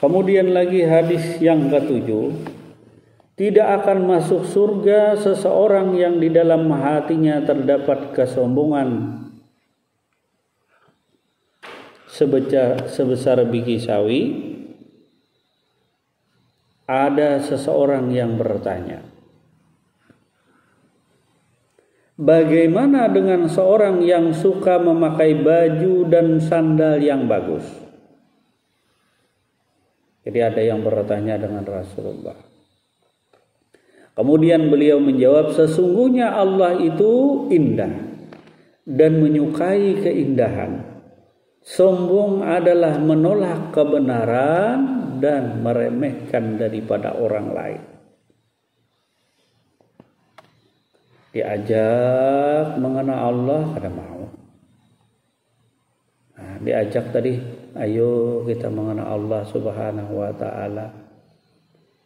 Kemudian lagi hadis yang ketujuh, tidak akan masuk surga seseorang yang di dalam hatinya terdapat kesombongan sebesar biji sawi. Ada seseorang yang bertanya, bagaimana dengan seorang yang suka memakai baju dan sandal yang bagus? Jadi ada yang bertanya dengan Rasulullah. Kemudian beliau menjawab, sesungguhnya Allah itu indah dan menyukai keindahan. Sombong adalah menolak kebenaran dan meremehkan daripada orang lain. Diajak mengenal Allah, kada mau. Nah, diajak tadi, ayo kita mengenal Allah Subhanahu wa ta'ala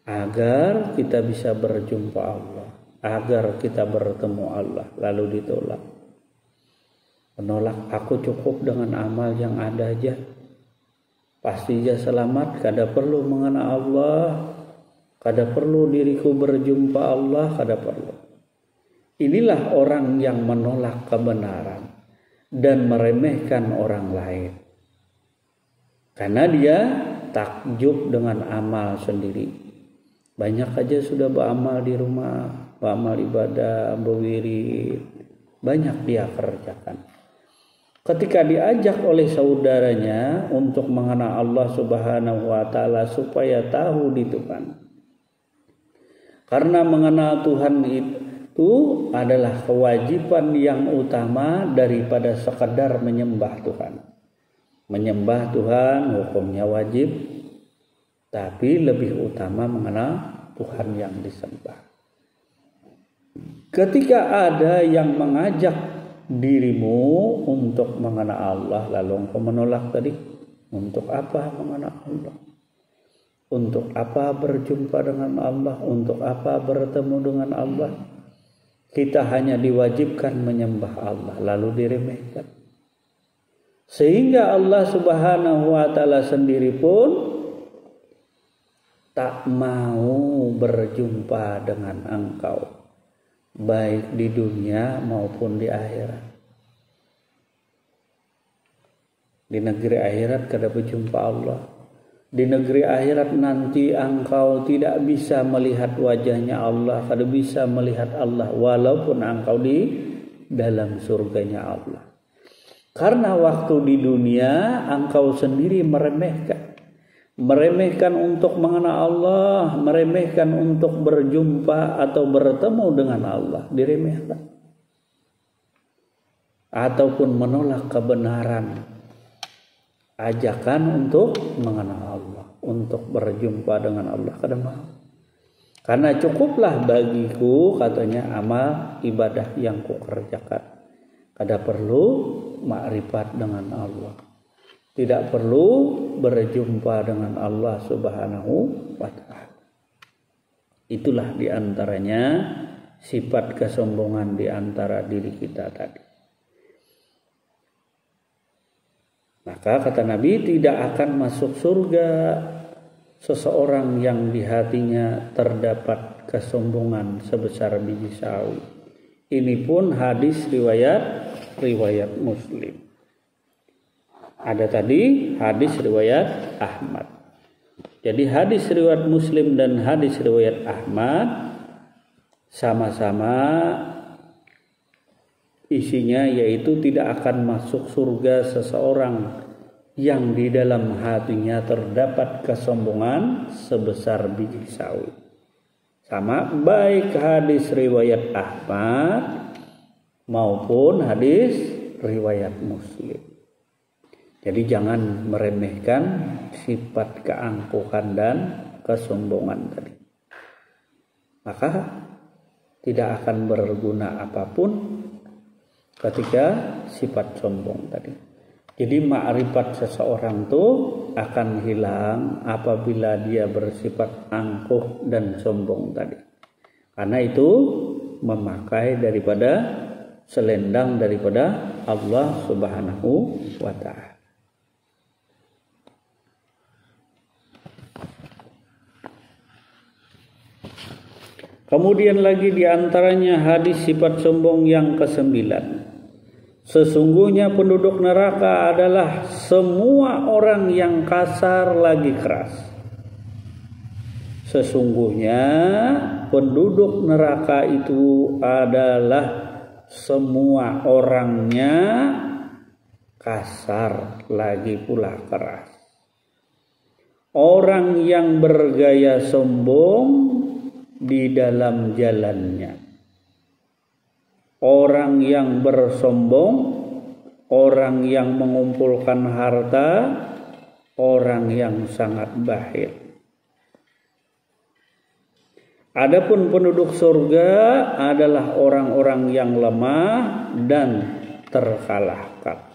agar kita bisa berjumpa Allah, agar kita bertemu Allah. Lalu ditolak, menolak, aku cukup dengan amal yang ada aja, pasti aja selamat, kada perlu mengenal Allah, kada perlu diriku berjumpa Allah, kada perlu. Inilah orang yang menolak kebenaran dan meremehkan orang lain, karena dia takjub dengan amal sendiri. Banyak aja sudah beramal di rumah, beramal ibadah, berwirid, banyak dia kerjakan. Ketika diajak oleh saudaranya untuk mengenal Allah Subhanahu wa ta'ala supaya tahu di Tuhan, karena mengenal Tuhan itu adalah kewajiban yang utama daripada sekedar menyembah Tuhan. Menyembah Tuhan hukumnya wajib, tapi lebih utama mengenal Tuhan yang disembah. Ketika ada yang mengajak dirimu untuk mengenal Allah, lalu engkau menolak tadi, untuk apa mengenal Allah? Untuk apa berjumpa dengan Allah? Untuk apa bertemu dengan Allah? Kita hanya diwajibkan menyembah Allah, lalu diremehkan. Sehingga Allah Subhanahu wa ta'ala sendiri pun tak mau berjumpa dengan engkau, baik di dunia maupun di akhirat. Di negeri akhirat kada berjumpa Allah. Di negeri akhirat nanti engkau tidak bisa melihat wajahnya Allah, kada bisa melihat Allah walaupun engkau di dalam surganya Allah. Karena waktu di dunia engkau sendiri meremehkan untuk mengenal Allah, meremehkan untuk berjumpa atau bertemu dengan Allah, diremehkan. Ataupun menolak kebenaran, ajakan untuk mengenal Allah, untuk berjumpa dengan Allah, kada mau. Karena cukuplah bagiku, katanya, amal ibadah yang kukerjakan. Kada perlu makrifat dengan Allah, tidak perlu berjumpa dengan Allah Subhanahu wa ta'ala. Itulah diantaranya sifat kesombongan diantara diri kita tadi. Maka kata Nabi, tidak akan masuk surga seseorang yang di hatinya terdapat kesombongan sebesar biji sawi. Ini pun hadis riwayat Muslim. Ada tadi hadis riwayat Ahmad. Jadi hadis riwayat Muslim dan hadis riwayat Ahmad sama-sama isinya yaitu tidak akan masuk surga seseorang yang di dalam hatinya terdapat kesombongan sebesar biji sawi. Sama baik hadis riwayat Ahmad maupun hadis riwayat Muslim. Jadi jangan meremehkan sifat keangkuhan dan kesombongan tadi. Maka tidak akan berguna apapun ketika sifat sombong tadi. Jadi makrifat seseorang itu akan hilang apabila dia bersifat angkuh dan sombong tadi. Karena itu memakai daripada selendang daripada Allah Subhanahu wa ta'ala. Kemudian lagi diantaranya hadis sifat sombong yang ke-9. Sesungguhnya penduduk neraka adalah semua orang yang kasar lagi keras. Sesungguhnya penduduk neraka itu adalah semua orangnya kasar lagi pula keras. Orang yang bergaya sombong di dalam jalannya. Orang yang bersombong, orang yang mengumpulkan harta, orang yang sangat bakhil. Adapun penduduk surga adalah orang-orang yang lemah dan terkalahkan.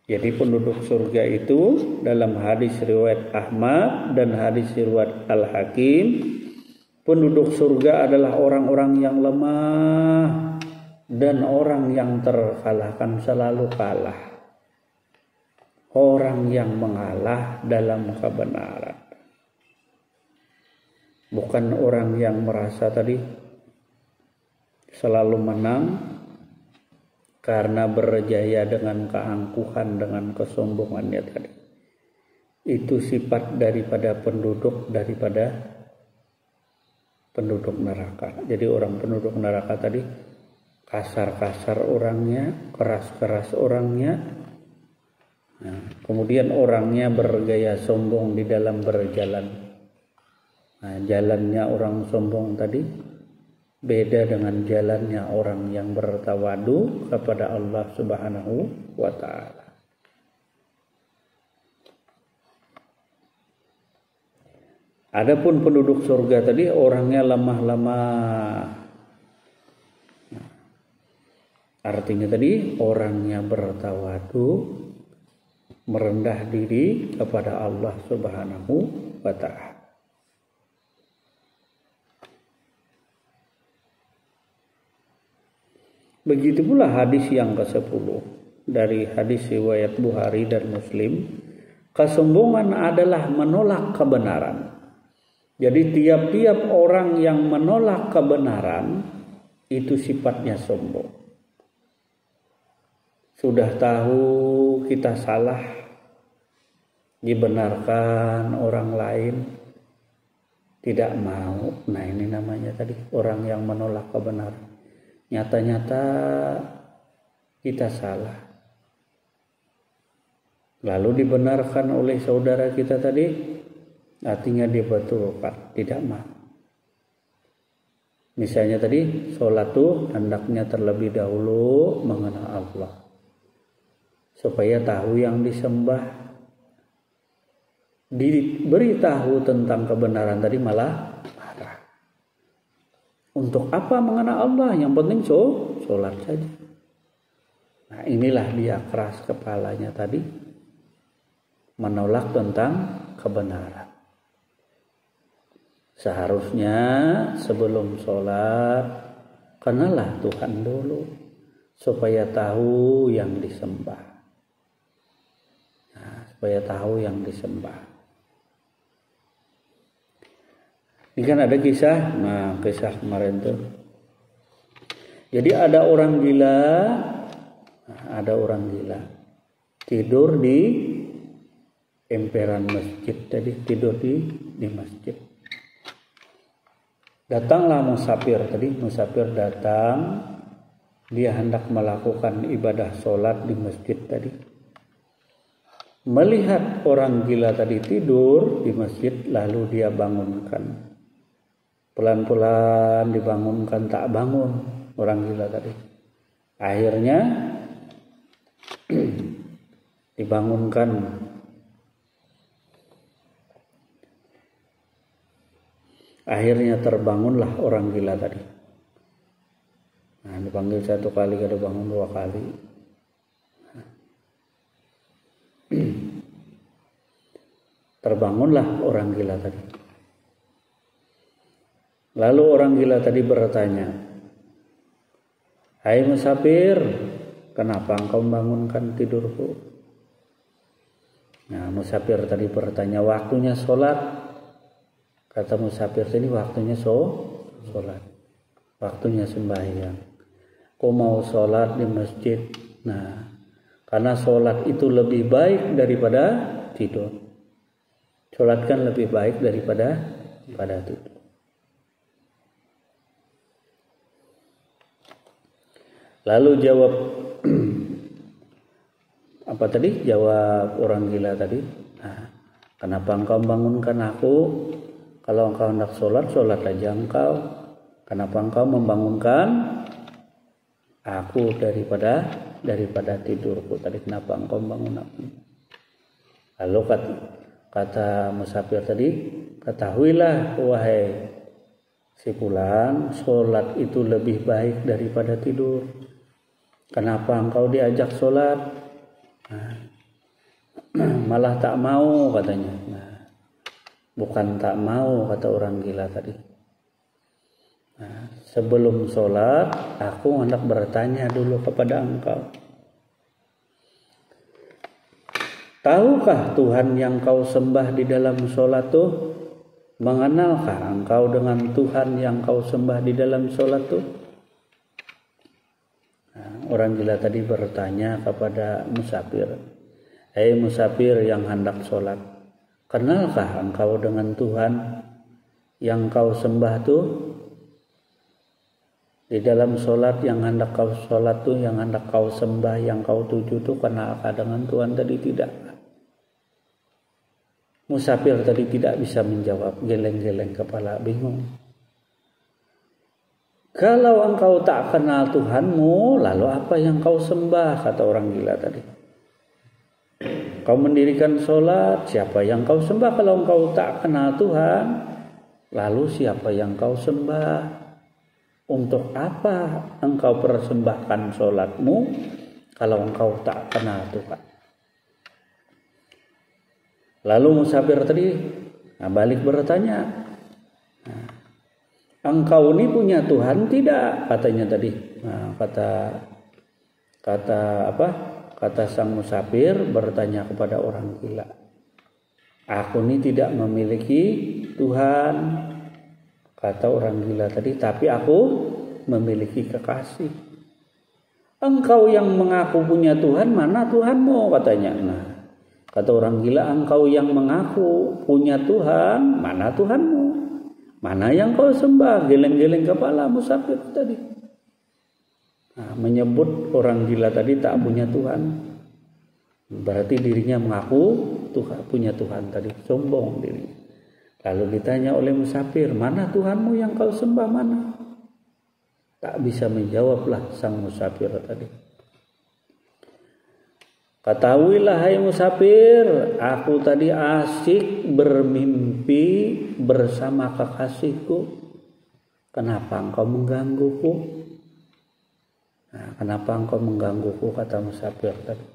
Jadi penduduk surga itu dalam hadis riwayat Ahmad dan hadis riwayat Al-Hakim, penduduk surga adalah orang-orang yang lemah dan orang yang terkalahkan, selalu kalah. Orang yang mengalah dalam kebenaran. Bukan orang yang merasa tadi selalu menang karena berjaya dengan keangkuhan, dengan kesombongannya tadi. Itu sifat daripada penduduk neraka. Jadi orang penduduk neraka tadi kasar-kasar orangnya, keras-keras orangnya. Nah, kemudian orangnya bergaya sombong di dalam berjalan. Nah, jalannya orang sombong tadi beda dengan jalannya orang yang bertawadu kepada Allah Subhanahu wa ta'ala. Adapun penduduk surga tadi orangnya lemah-lemah. Artinya tadi orangnya bertawadu, merendah diri kepada Allah Subhanahu wa ta'ala. Begitu pula hadis yang ke-10 dari hadis riwayat Bukhari dan Muslim. Kesombongan adalah menolak kebenaran. Jadi tiap-tiap orang yang menolak kebenaran itu sifatnya sombong. Sudah tahu kita salah, dibenarkan orang lain, tidak mau. Nah, ini namanya tadi orang yang menolak kebenaran. Nyata-nyata kita salah, lalu dibenarkan oleh saudara kita tadi, artinya dibetulkan, tidak mau. Misalnya tadi sholat tuh hendaknya terlebih dahulu mengenal Allah, supaya tahu yang disembah. Diberitahu tentang kebenaran tadi malah marah. Untuk apa mengenal Allah? Yang penting sholat saja. Nah, inilah dia keras kepalanya tadi, menolak tentang kebenaran. Seharusnya sebelum sholat kenalah Tuhan dulu, supaya tahu yang disembah. Nah, supaya tahu yang disembah. Ini kan ada kisah, kisah kemarin tuh. Jadi ada orang gila, tidur di emperan masjid, tadi tidur di masjid. Datanglah musafir datang, dia hendak melakukan ibadah sholat di masjid tadi. Melihat orang gila tadi tidur di masjid, lalu dia bangunkan. Pelan-pelan dibangunkan, tak bangun orang gila tadi. Akhirnya dibangunkan. Akhirnya terbangunlah orang gila tadi. Nah, dipanggil 1 kali, kada bangun 2 kali. Terbangunlah orang gila tadi. Lalu orang gila tadi bertanya, "Hai musafir, kenapa engkau membangunkan tidurku?" Nah, musafir tadi bertanya, "Waktunya sholat." Kata musafir tadi, "Waktunya sholat, waktunya sembahyang. Kau mau sholat di masjid, nah karena sholat itu lebih baik daripada tidur. Sholat kan lebih baik daripada tidur. Lalu jawab apa tadi? Jawab orang gila tadi. Nah, kenapa engkau bangunkan aku? Kalau engkau hendak sholat, sholat aja engkau. Kenapa engkau membangunkan aku daripada tidurku tadi? Kenapa engkau bangun aku? Lalu kata musafir tadi, ketahuilah wahai si fulan, sholat itu lebih baik daripada tidur. Kenapa engkau diajak sholat? Nah, malah tak mau katanya. Nah, bukan tak mau kata orang gila tadi. Nah, sebelum sholat, aku hendak bertanya dulu kepada engkau. Tahukah Tuhan yang kau sembah di dalam sholat tuh? Mengenalkah engkau dengan Tuhan yang kau sembah di dalam sholat tuh? Nah, orang gila tadi bertanya kepada musafir. Hei musafir yang hendak sholat, kenalkah engkau dengan Tuhan yang kau sembah tuh? Di dalam sholat yang hendak kau sholat tuh, yang hendak kau sembah, yang kau tuju tuh, kenalkah dengan Tuhan tadi? Tidak. Musafir tadi tidak bisa menjawab, geleng-geleng kepala, bingung. Kalau engkau tak kenal Tuhanmu, lalu apa yang kau sembah? Kata orang gila tadi. Kau mendirikan sholat, siapa yang kau sembah? Kalau engkau tak kenal Tuhan, lalu siapa yang kau sembah? Untuk apa engkau persembahkan sholatmu kalau engkau tak kenal Tuhan? Lalu musafir tadi balik bertanya, engkau ini punya Tuhan tidak? Katanya tadi. Nah, kata sang musafir bertanya kepada orang gila. Aku ini tidak memiliki Tuhan, kata orang gila tadi, tapi aku memiliki kekasih. Engkau yang mengaku punya Tuhan, mana Tuhanmu? Katanya. Nah, kata orang gila, engkau yang mengaku punya Tuhan, mana Tuhanmu? Mana yang kau sembah? Geleng-geleng kepala musafir tadi. Nah, menyebut orang gila tadi tak punya Tuhan. Berarti dirinya mengaku Tuhan, punya Tuhan tadi. Sombong diri. Lalu ditanya oleh musafir, mana Tuhanmu yang kau sembah, mana? Tak bisa menjawablah sang musafir tadi. Ketahuilah hai musafir, aku tadi asyik bermimpi bersama kekasihku. Kenapa engkau menggangguku? Nah, kenapa engkau menggangguku? Kata musafir tadi.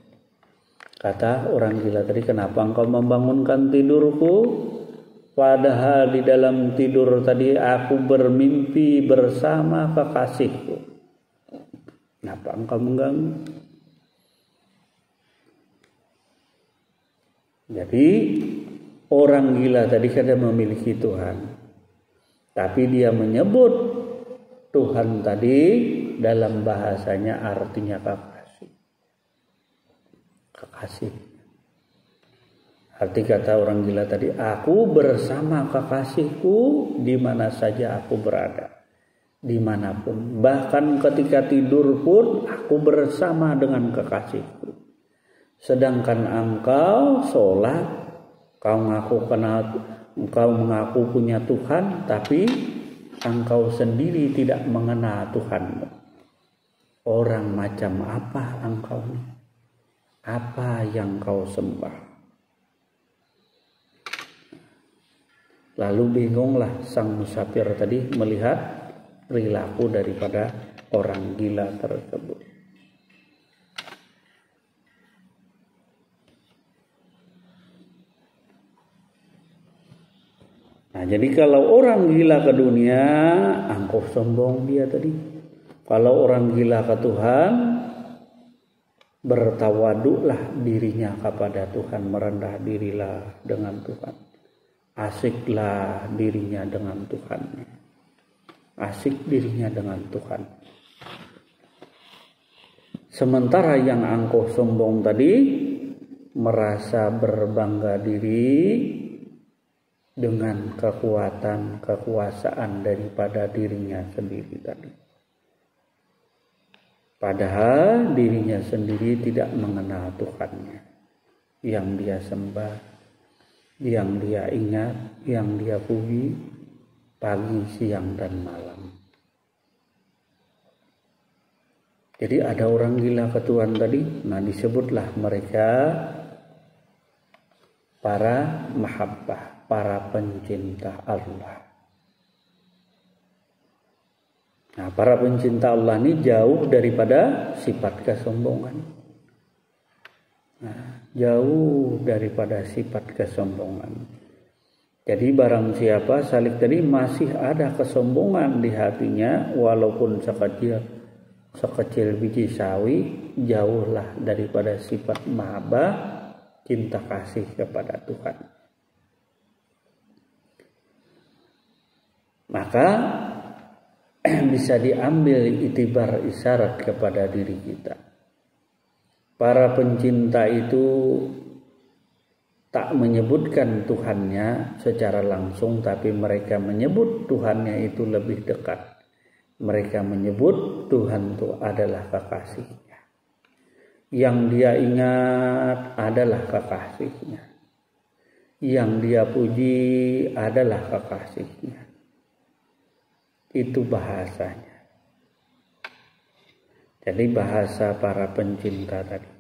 Kata orang gila tadi, kenapa engkau membangunkan tidurku? Padahal di dalam tidur tadi aku bermimpi bersama kekasihku. Kenapa engkau mengganggu? Jadi orang gila tadi kadang memiliki Tuhan, tapi dia menyebut Tuhan tadi dalam bahasanya artinya kekasih. Kekasih. Arti kata orang gila tadi, aku bersama kekasihku di mana saja aku berada, dimanapun. Bahkan ketika tidur pun aku bersama dengan kekasihku. Sedangkan engkau sholat, engkau mengaku punya Tuhan, tapi engkau sendiri tidak mengenal Tuhanmu. Orang macam apa engkau? Apa yang kau sembah? Lalu bingunglah sang musafir tadi melihat perilaku daripada orang gila tersebut. Nah, jadi kalau orang gila ke dunia, angkuh sombong dia tadi. Kalau orang gila ke Tuhan, bertawaduklah dirinya kepada Tuhan, merendah dirilah dengan Tuhan. Asiklah dirinya dengan Tuhan. asik dirinya dengan Tuhan. Sementara yang angkuh sombong tadi merasa berbangga diri dengan kekuasaan daripada dirinya sendiri tadi. Padahal dirinya sendiri tidak mengenal Tuhannya yang dia sembah, yang dia ingat, yang dia puji pagi, siang, dan malam. Jadi ada orang gila ke Tuhan tadi, nah disebutlah mereka para mahabbah, para pencinta Allah. Nah, para pencinta Allah ini jauh daripada sifat kesombongan. Nah, jauh daripada sifat kesombongan. Jadi barang siapa salik tadi masih ada kesombongan di hatinya, walaupun sekecil biji sawi, jauhlah daripada sifat mahabbah, cinta kasih kepada Tuhan. Maka bisa diambil itibar isyarat kepada diri kita. Para pencinta itu tak menyebutkan Tuhannya secara langsung, tapi mereka menyebut Tuhannya itu lebih dekat. Mereka menyebut Tuhan itu adalah kekasihnya. Yang dia ingat adalah kekasihnya. Yang dia puji adalah kekasihnya. Itu bahasanya. Jadi bahasa para pencinta tadi.